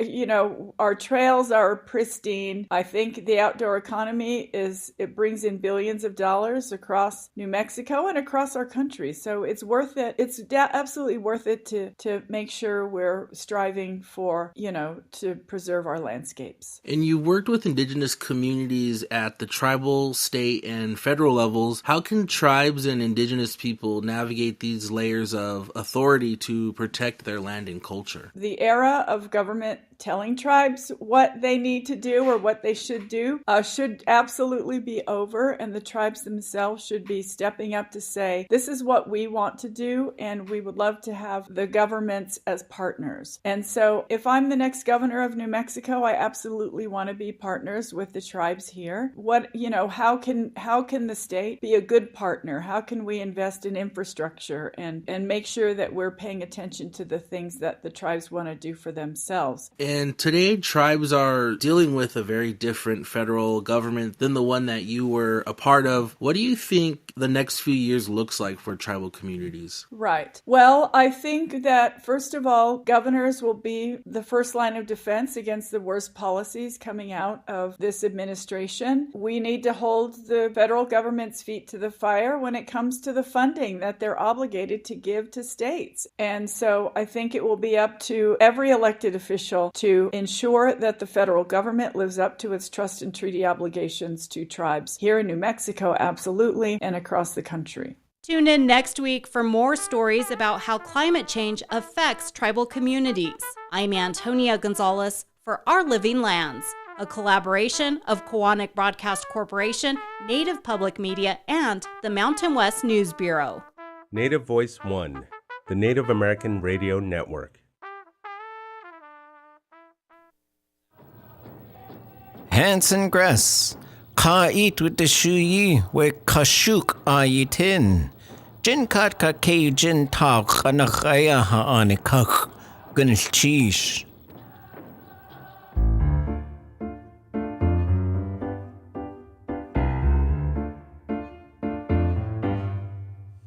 our trails are pristine. I think the outdoor economy it brings in billions of dollars across New Mexico and across our country. So it's worth it. It's absolutely worth it to make sure we're striving for, to preserve our landscapes. And you worked with indigenous communities at the tribal, state, and federal levels. How can tribes and indigenous people navigate these layers of authority to protect their land and culture? The era of government telling tribes what they need to do or what they should do should absolutely be over, and the tribes themselves should be stepping up to say, this is what we want to do, and we would love to have the governments as partners. And so if I'm the next governor of New Mexico, I absolutely want to be partners with the tribes here. How can the state be a good partner? How can we invest in infrastructure and make sure that we're paying attention to the things that the tribes want to do for themselves? And today, tribes are dealing with a very different federal government than the one that you were a part of. What do you think the next few years looks like for tribal communities? Right. Well, I think that, first of all, governors will be the first line of defense against the worst policies coming out of this administration. We need to hold the federal government's feet to the fire when it comes to the funding that they're obligated to give to states. And so I think it will be up to every elected official to ensure that the federal government lives up to its trust and treaty obligations to tribes here in New Mexico, absolutely, and across the country. Tune in next week for more stories about how climate change affects tribal communities. I'm Antonia Gonzalez for Our Living Lands, a collaboration of Koahnic Broadcast Corporation, Native Public Media, and the Mountain West News Bureau. Native Voice One, the Native American Radio Network. Hanson Gress, ka eat with the shuyi, we kashuk ayitin. Jin kat ka kay jin tak anakaya ha anikak, gunil cheesh.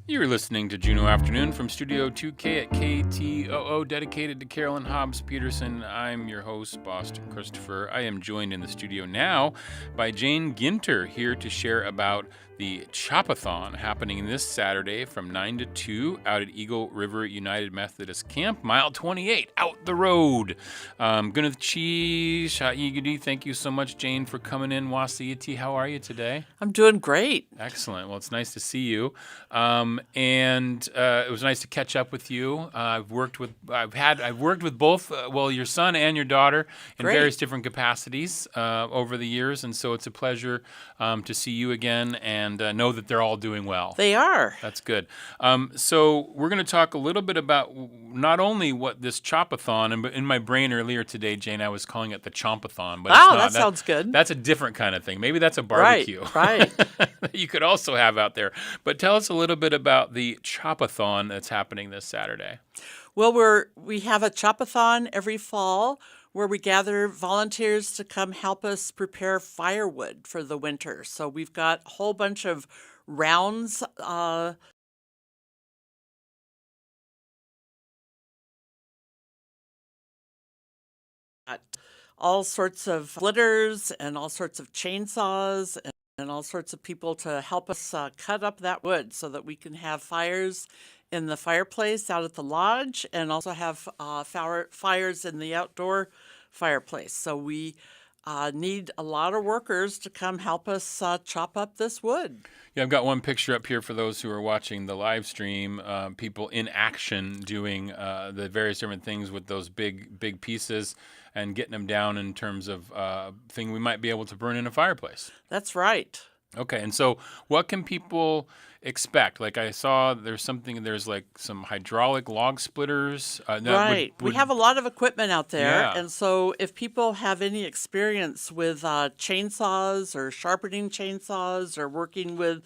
You're listening to Juneau Afternoon from Studio 2K at KTOO, dedicated to Carolyn Hobbs Peterson. I'm your host, Boston Christopher. I am joined in the studio now by Jane Ginter, here to share about the Chop-a-Thon happening this Saturday from 9 to 2 out at Eagle River United Methodist Camp, mile 28, out the road. Gunath Cheese, Igadi, thank you so much, Jane, for coming in. Wasiyati, how are you today? I'm doing great. Excellent. Well, it's nice to see you. And it was nice to catch up with you. I've worked with both, your son and your daughter in various different capacities over the years, and so it's a pleasure to see you again and know that they're all doing well. They are. That's good. So we're going to talk a little bit about not only what this Chop-a-Thon, and in my brain earlier today, Jane, I was calling it the Chomp-a-Thon, but it's not. That sounds good. That's a different kind of thing. Maybe that's a barbecue. Right. That you could also have out there. But tell us a little bit about the Chop-a-Thon that's happening this Saturday. Well, we have a Chop-a-Thon every fall where we gather volunteers to come help us prepare firewood for the winter. So we've got a whole bunch of rounds. All sorts of splitters and all sorts of chainsaws and all sorts of people to help us cut up that wood so that we can have fires in the fireplace out at the lodge and also have fires in the outdoor fireplace. So we need a lot of workers to come help us chop up this wood. Yeah, I've got one picture up here for those who are watching the live stream. People in action doing the various different things with those big pieces and getting them down in terms of thing we might be able to burn in a fireplace. That's right. Okay, and so what can people expect? Like I saw there's like some hydraulic log splitters. Right. We have a lot of equipment out there. Yeah. And so if people have any experience with chainsaws or sharpening chainsaws or working with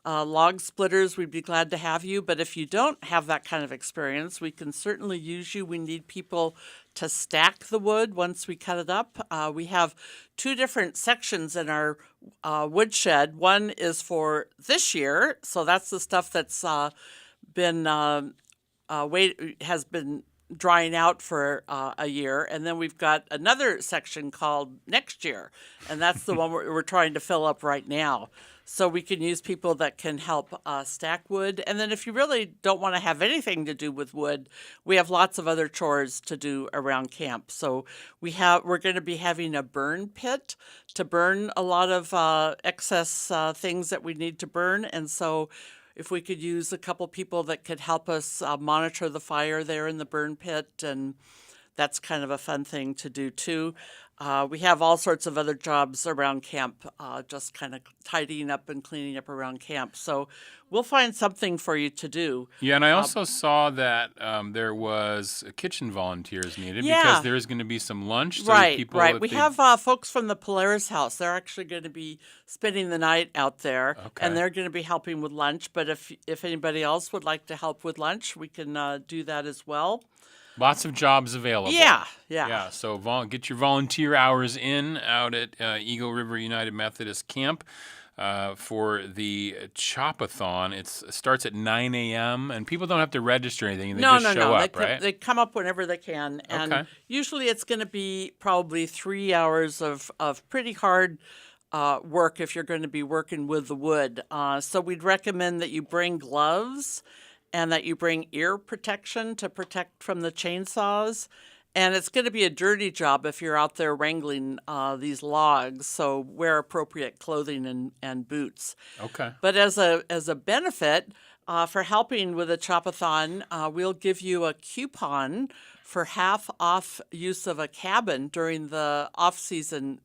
log splitters, we'd be glad to have you. But if you don't have that kind of experience, we can certainly use you. We need people to stack the wood once we cut it up. We have two different sections in our woodshed. One is for this year, so that's the stuff that's been has been drying out for a year, and then we've got another section called next year, and that's the one we're trying to fill up right now. So we can use people that can help stack wood. And then if you really don't want to have anything to do with wood, we have lots of other chores to do around camp. So we're going to be having a burn pit to burn a lot of excess things that we need to burn. And so if we could use a couple people that could help us monitor the fire there in the burn pit, and that's kind of a fun thing to do too. We have all sorts of other jobs around camp, just kind of tidying up and cleaning up around camp. So we'll find something for you to do. Yeah, and I also saw that there was kitchen volunteers needed Yeah. because there is going to be some lunch. So Right, people, right. if We they- have folks from the Polaris House. They're actually going to be spending the night out there, Okay. and they're going to be helping with lunch. But if anybody else would like to help with lunch, we can do that as well. Lots of jobs available. Yeah. Yeah, so get your volunteer hours in out at Eagle River United Methodist Camp for the Chop-a-Thon. It starts at 9 a.m., and people don't have to register anything. They just show up, right? They come up whenever they can. And Okay. usually it's going to be probably 3 hours of pretty hard work if you're going to be working with the wood. So we'd recommend that you bring gloves and that you bring ear protection to protect from the chainsaws. And it's going to be a dirty job if you're out there wrangling these logs, so wear appropriate clothing and boots. Okay. But as a benefit for helping with the Chop-a-Thon, we'll give you a coupon for half off use of a cabin during the off-season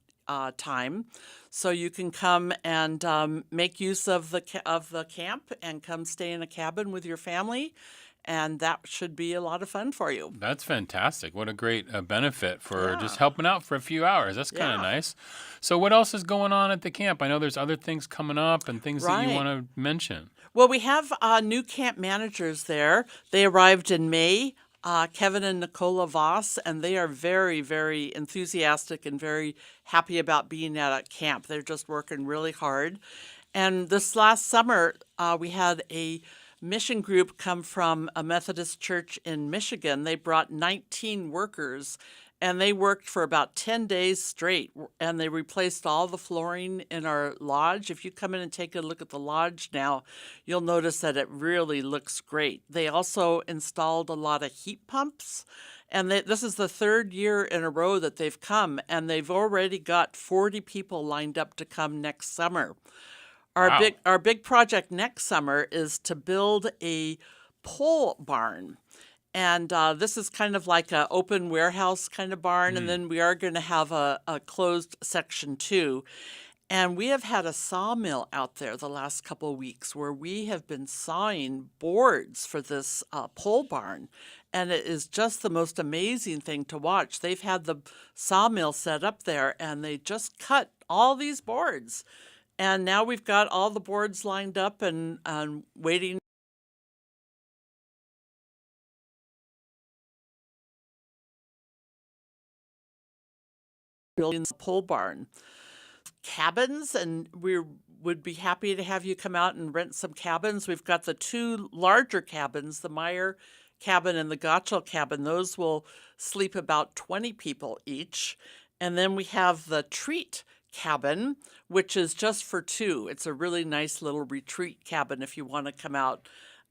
time. So you can come and make use of the camp and come stay in a cabin with your family, and that should be a lot of fun for you. That's fantastic. What a great benefit for just helping out for a few hours. That's kind of Yeah. nice. So what else is going on at the camp? I know there's other things coming up and things that you Right. want to mention. Well, we have new camp managers there. They arrived in May, Kevin and Nicola Voss, and they are very, very enthusiastic and very happy about being at a camp. They're just working really hard. And this last summer, we had a mission group come from a Methodist church in Michigan. They brought 19 workers, and they worked for about 10 days straight, and they replaced all the flooring in our lodge. If you come in and take a look at the lodge now, you'll notice that it really looks great. They also installed a lot of heat pumps, and this is the third year in a row that they've come, and they've already got 40 people lined up to come next summer. Wow. Our big project next summer is to build a pole barn. And this is kind of like an open warehouse kind of barn. And then we are going to have a closed section too. And we have had a sawmill out there the last couple of weeks where we have been sawing boards for this pole barn. And it is just the most amazing thing to watch. They've had the sawmill set up there, and they just cut all these boards. And now we've got all the boards lined up and waiting. Building the pole barn. Cabins, and we would be happy to have you come out and rent some cabins. We've got the two larger cabins, the Meyer cabin and the Gottschall cabin. Those will sleep about 20 people each. And then we have the Treat cabin, which is just for two. It's a really nice little retreat cabin if you want to come out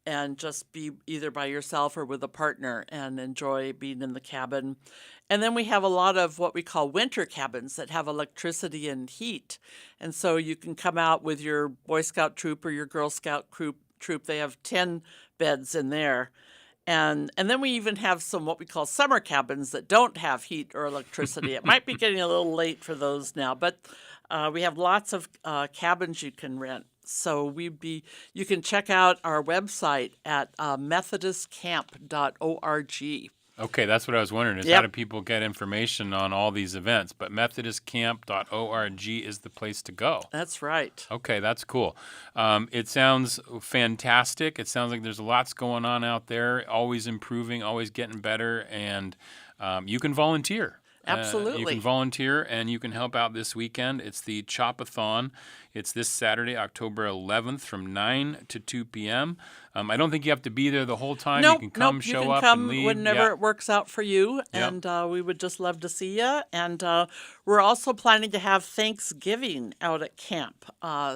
and just be either by yourself or with a partner and enjoy being in the cabin. And then we have a lot of what we call winter cabins that have electricity and heat. And so you can come out with your Boy Scout troop or your Girl Scout troop. They have 10 beds in there. And then we even have some what we call summer cabins that don't have heat or electricity. It might be getting a little late for those now, but we have lots of cabins you can rent. So you can check out our website at methodistcamp.org. Okay, that's what I was wondering, is how do people get information on all these events? But methodistcamp.org is the place to go. That's right. Okay, that's cool. It sounds fantastic. It sounds like there's lots going on out there, always improving, always getting better, and you can volunteer. Absolutely. You can volunteer and you can help out this weekend. It's the Chop-a-Thon. It's this Saturday, October 11th from 9 to 2 p.m. I don't think you have to be there the whole time. Nope, you can come, you show can up, come and leave. whenever it works out for you, and we would just love to see you. And we're also planning to have Thanksgiving out at camp.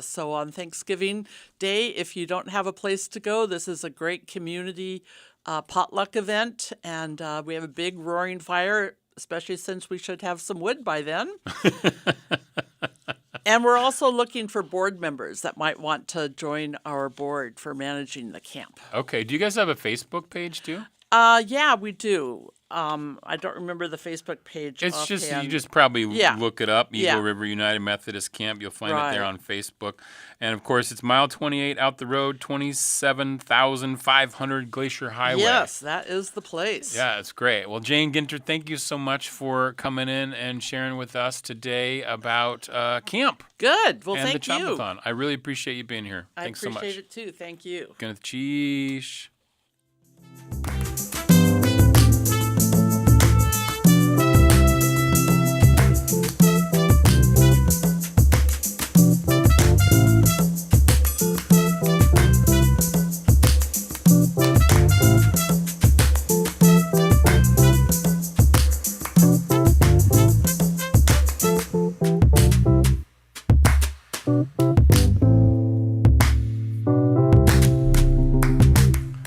So on Thanksgiving Day, if you don't have a place to go, this is a great community potluck event, and we have a big roaring fire, especially since we should have some wood by then. And we're also looking for board members that might want to join our board for managing the camp. Okay. Do you guys have a Facebook page too? Yeah, we do. I don't remember the Facebook page. It's just, offhand. you just probably look it up, Eagle Yeah. River United Methodist Camp. You'll find it there Right. on Facebook. And, of course, it's mile 28 out the road, 27,500 Glacier Highway. Yes, that is the place. Yeah, it's great. Well, Jane Ginter, thank you so much for coming in and sharing with us today about camp. Good. Well, and thank the you. Chop-a-Thon. I really appreciate you being here. I Thanks so much. appreciate it too. Thank you. Gwyneth Cheesh.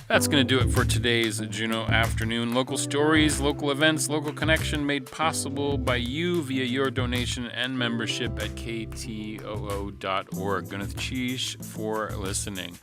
That's going to do it for today's Juneau Afternoon. Local stories, local events, local connection made possible by you via your donation and membership at ktoo.org. Gwyneth Cheesh for listening.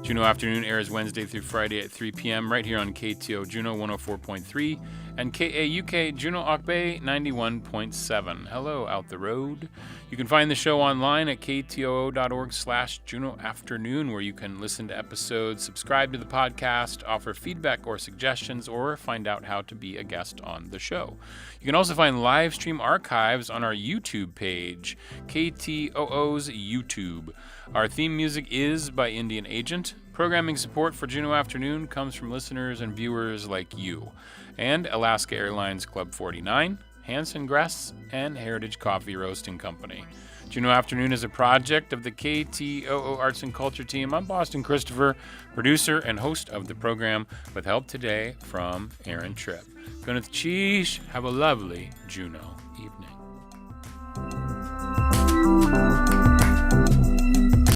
Juneau Afternoon airs Wednesday through Friday at 3 p.m. right here on KTO Juneau 104.3 and KAUK Juneau Ocbay 91.7. Hello, out the road. You can find the show online at ktoo.org/Juneau Afternoon, where you can listen to episodes, subscribe to the podcast, offer feedback or suggestions, or find out how to be a guest on the show. You can also find live stream archives on our YouTube page, KTOO's YouTube. Our theme music is by Indian Agent. Programming support for Juneau Afternoon comes from listeners and viewers like you, and Alaska Airlines Club 49, Hanson Gress, and Heritage Coffee Roasting Company. Juneau Afternoon is a project of the KTOO Arts and Culture team. I'm Boston Christopher, producer and host of the program, with help today from Aaron Tripp. Gwyneth Cheesh, have a lovely Juneau evening.